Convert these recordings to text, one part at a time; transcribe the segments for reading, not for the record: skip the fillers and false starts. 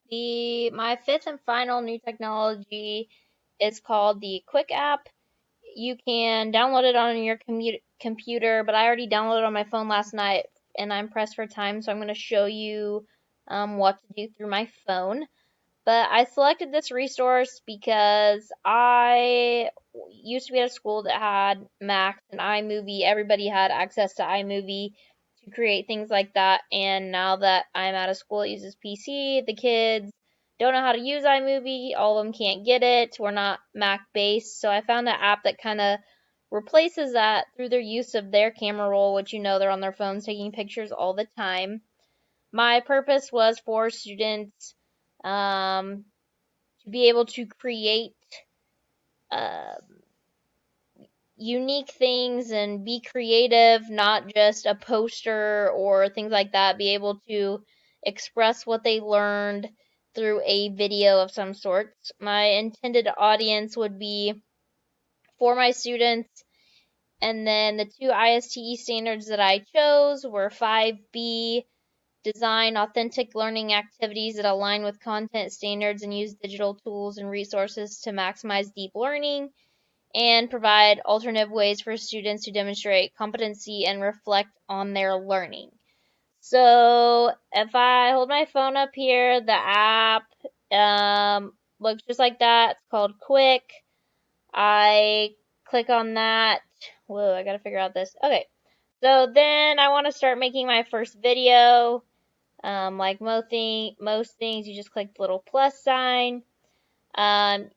My fifth and final new technology is called the Quik app. You can download it on your computer, but I already downloaded it on my phone last night, and I'm pressed for time, so I'm going to show you what to do through my phone. But I selected this resource because I used to be at a school that had Macs and iMovie. Everybody had access to iMovie to create things like that. And now that I'm at a school that uses PC, the kids don't know how to use iMovie. All of them can't get it. We're not Mac based. So I found an app that kind of replaces that through their use of their camera roll, which they're on their phones taking pictures all the time. My purpose was for students um, to be able to create uh, unique things and be creative, not just a poster or things like that. Be able to express what they learned through a video of some sort. My intended audience would be for my students, and then the two ISTE standards that I chose were 5B, design authentic learning activities that align with content standards and use digital tools and resources to maximize deep learning, and provide alternative ways for students to demonstrate competency and reflect on their learning. So if I hold my phone up here, the app looks just like that. It's called Quik. I click on that. Whoa, I gotta figure out this. Okay, so then I want to start making my first video. Like most things, you just click the little plus sign. Um,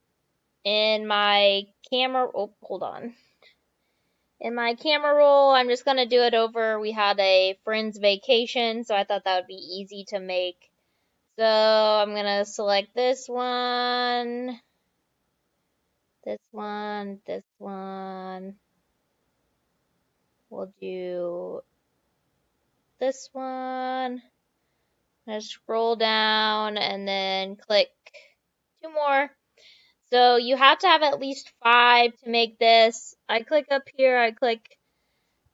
in my camera, oh, hold on. In my camera roll, I'm just gonna do it over. We had a friend's vacation, so I thought that would be easy to make. So I'm gonna select this one, this one, this one. We'll do this one. I'm gonna scroll down and then click two more. So you have to have at least 5 to make this. I click up here, I click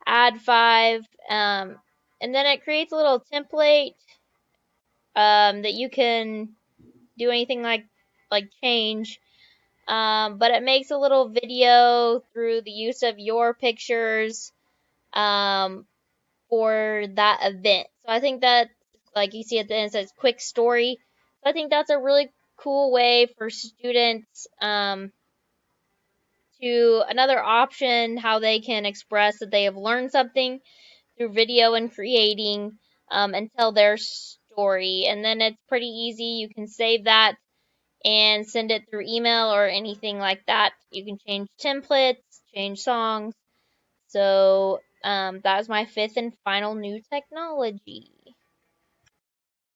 add 5, and then it creates a little template that you can do anything like change. But it makes a little video through the use of your pictures for that event. So I think that, like you see at the end, it says quick story. So I think that's a really cool way for students to another option how they can express that they have learned something through video and creating and tell their story. And then it's pretty easy. You can save that and send it through email or anything like that. You can change templates, change songs. So that was my fifth and final new technology.